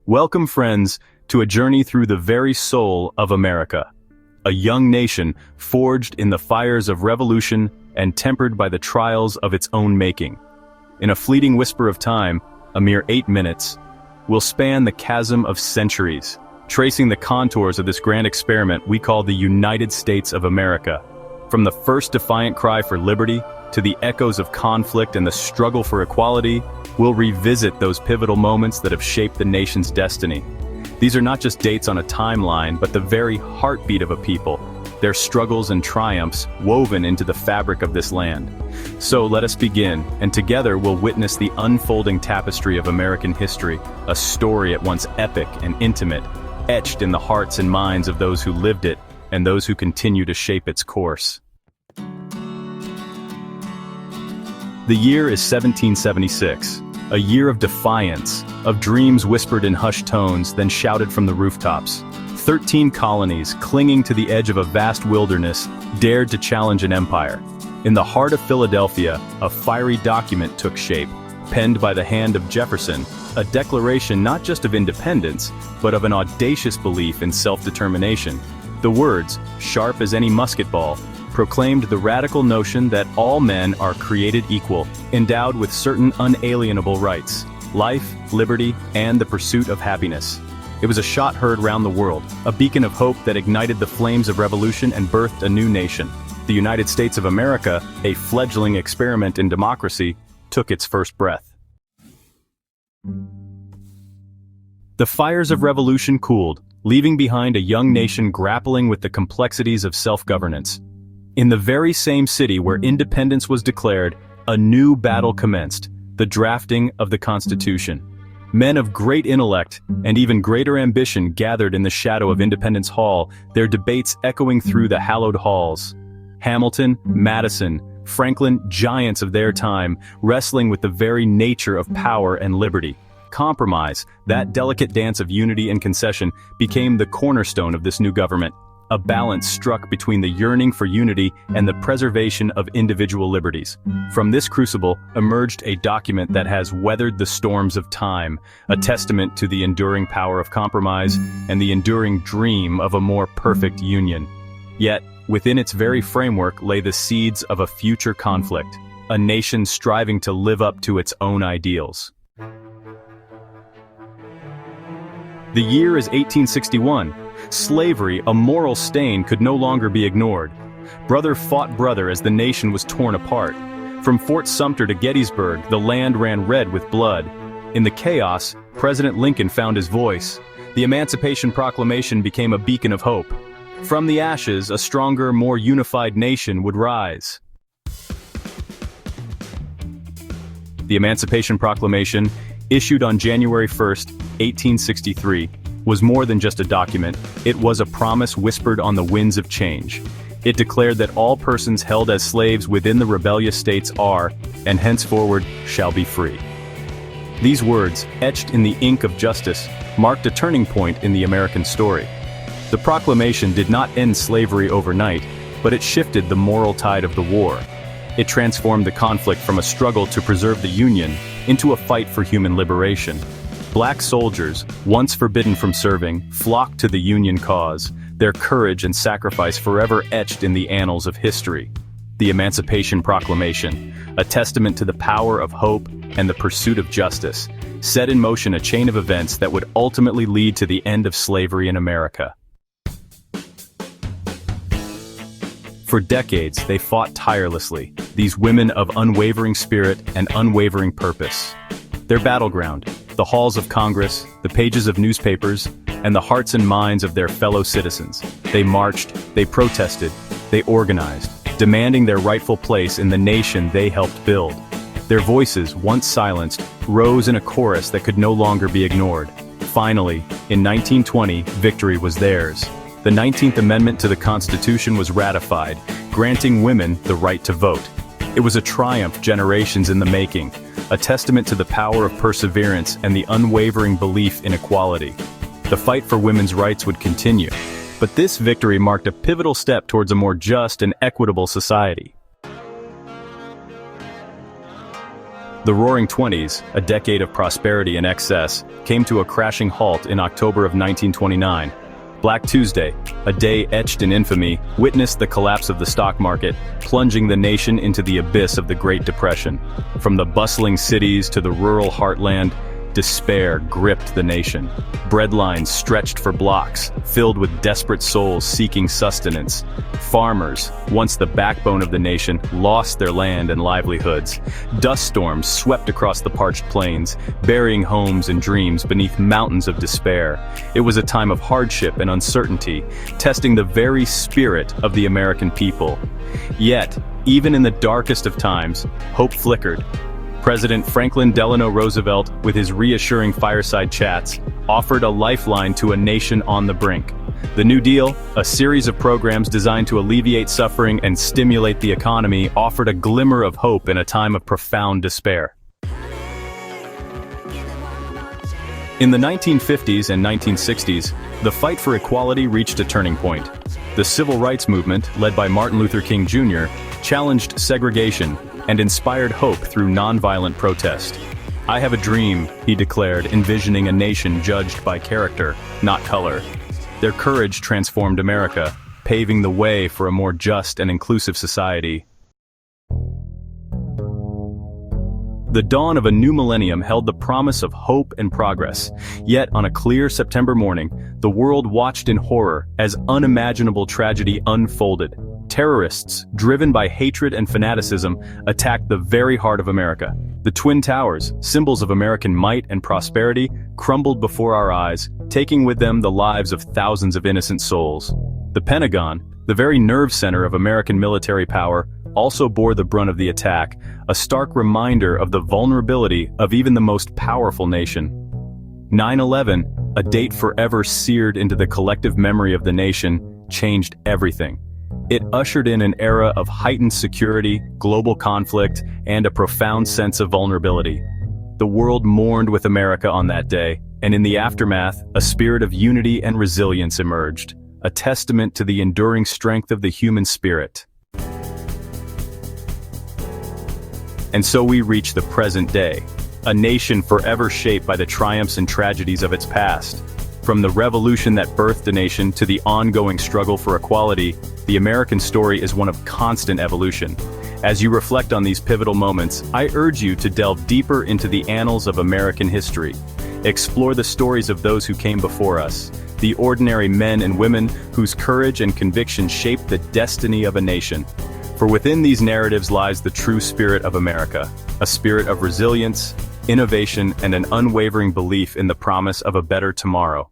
Welcome, friends, to a journey through the very soul of America, a young nation forged in the fires of revolution and tempered by the trials of its own making. In a fleeting whisper of time, a mere 8 minutes, we'll span the chasm of centuries, tracing the contours of this grand experiment we call the United States of America. From the first defiant cry for liberty to the echoes of conflict and the struggle for equality, we'll revisit those pivotal moments that have shaped the nation's destiny. These are not just dates on a timeline, but the very heartbeat of a people, their struggles and triumphs woven into the fabric of this land. So let us begin, and together we'll witness the unfolding tapestry of American history, a story at once epic and intimate, etched in the hearts and minds of those who lived it and those who continue to shape its course. The year is 1776, a year of defiance, of dreams whispered in hushed tones, then shouted from the rooftops. 13 colonies, clinging to the edge of a vast wilderness, dared to challenge an empire. In the heart of Philadelphia, a fiery document took shape, penned by the hand of Jefferson, a declaration not just of independence, but of an audacious belief in self-determination. The words, sharp as any musket ball, proclaimed the radical notion that all men are created equal, endowed with certain unalienable rights: life, liberty, and the pursuit of happiness. It was a shot heard round the world, a beacon of hope that ignited the flames of revolution and birthed a new nation. The United States of America, a fledgling experiment in democracy, took its first breath. The fires of revolution cooled, leaving behind a young nation grappling with the complexities of self-governance. In the very same city where independence was declared, a new battle commenced, the drafting of the Constitution. Men of great intellect and even greater ambition gathered in the shadow of Independence Hall, their debates echoing through the hallowed halls. Hamilton, Madison, Franklin, giants of their time, wrestling with the very nature of power and liberty. Compromise, that delicate dance of unity and concession, became the cornerstone of this new government. A balance struck between the yearning for unity and the preservation of individual liberties. From this crucible emerged a document that has weathered the storms of time, a testament to the enduring power of compromise and the enduring dream of a more perfect union. Yet, within its very framework lay the seeds of a future conflict, a nation striving to live up to its own ideals. The year is 1861. Slavery, a moral stain, could no longer be ignored. Brother fought brother as the nation was torn apart. From Fort Sumter to Gettysburg, the land ran red with blood. In the chaos, President Lincoln found his voice. The Emancipation Proclamation became a beacon of hope. From the ashes, a stronger, more unified nation would rise. The Emancipation Proclamation, issued on January 1st, 1863, was more than just a document. It was a promise whispered on the winds of change. It declared that all persons held as slaves within the rebellious states are, and henceforward, shall be free. These words, etched in the ink of justice, marked a turning point in the American story. The proclamation did not end slavery overnight, but it shifted the moral tide of the war. It transformed the conflict from a struggle to preserve the Union into a fight for human liberation. Black soldiers, once forbidden from serving, flocked to the Union cause, their courage and sacrifice forever etched in the annals of history. The Emancipation Proclamation, a testament to the power of hope and the pursuit of justice, set in motion a chain of events that would ultimately lead to the end of slavery in America. For decades, they fought tirelessly, these women of unwavering spirit and unwavering purpose. Their battleground, the halls of Congress, the pages of newspapers, and the hearts and minds of their fellow citizens. They marched, they protested, they organized, demanding their rightful place in the nation they helped build. Their voices, once silenced, rose in a chorus that could no longer be ignored. Finally, in 1920, victory was theirs. The 19th Amendment to the Constitution was ratified, granting women the right to vote. It was a triumph generations in the making, a testament to the power of perseverance and the unwavering belief in equality. The fight for women's rights would continue, but this victory marked a pivotal step towards a more just and equitable society. The Roaring Twenties, a decade of prosperity and excess, came to a crashing halt in October of 1929. Black Tuesday, a day etched in infamy, witnessed the collapse of the stock market, plunging the nation into the abyss of the Great Depression. From the bustling cities to the rural heartland, despair gripped the nation. Breadlines stretched for blocks, filled with desperate souls seeking sustenance. Farmers, once the backbone of the nation, lost their land and livelihoods. Dust storms swept across the parched plains, burying homes and dreams beneath mountains of despair. It was a time of hardship and uncertainty, testing the very spirit of the American people. Yet, even in the darkest of times, hope flickered. President Franklin Delano Roosevelt, with his reassuring fireside chats, offered a lifeline to a nation on the brink. The New Deal, a series of programs designed to alleviate suffering and stimulate the economy, offered a glimmer of hope in a time of profound despair. In the 1950s and 1960s, the fight for equality reached a turning point. The Civil Rights Movement, led by Martin Luther King Jr., challenged segregation and inspired hope through nonviolent protest. "I have a dream," he declared, envisioning a nation judged by character, not color. Their courage transformed America, paving the way for a more just and inclusive society. The dawn of a new millennium held the promise of hope and progress. Yet, on a clear September morning, the world watched in horror as unimaginable tragedy unfolded. Terrorists, driven by hatred and fanaticism, attacked the very heart of America. The Twin Towers, symbols of American might and prosperity, crumbled before our eyes, taking with them the lives of thousands of innocent souls. The Pentagon, the very nerve center of American military power, also bore the brunt of the attack, a stark reminder of the vulnerability of even the most powerful nation. 9/11, a date forever seared into the collective memory of the nation, changed everything. It ushered in an era of heightened security, global conflict, and a profound sense of vulnerability. The world mourned with America on that day, and in the aftermath, a spirit of unity and resilience emerged, a testament to the enduring strength of the human spirit. And so we reach the present day, a nation forever shaped by the triumphs and tragedies of its past. From the revolution that birthed a nation to the ongoing struggle for equality, the American story is one of constant evolution. As you reflect on these pivotal moments, I urge you to delve deeper into the annals of American history. Explore the stories of those who came before us, the ordinary men and women whose courage and conviction shaped the destiny of a nation. For within these narratives lies the true spirit of America, a spirit of resilience, innovation, and an unwavering belief in the promise of a better tomorrow.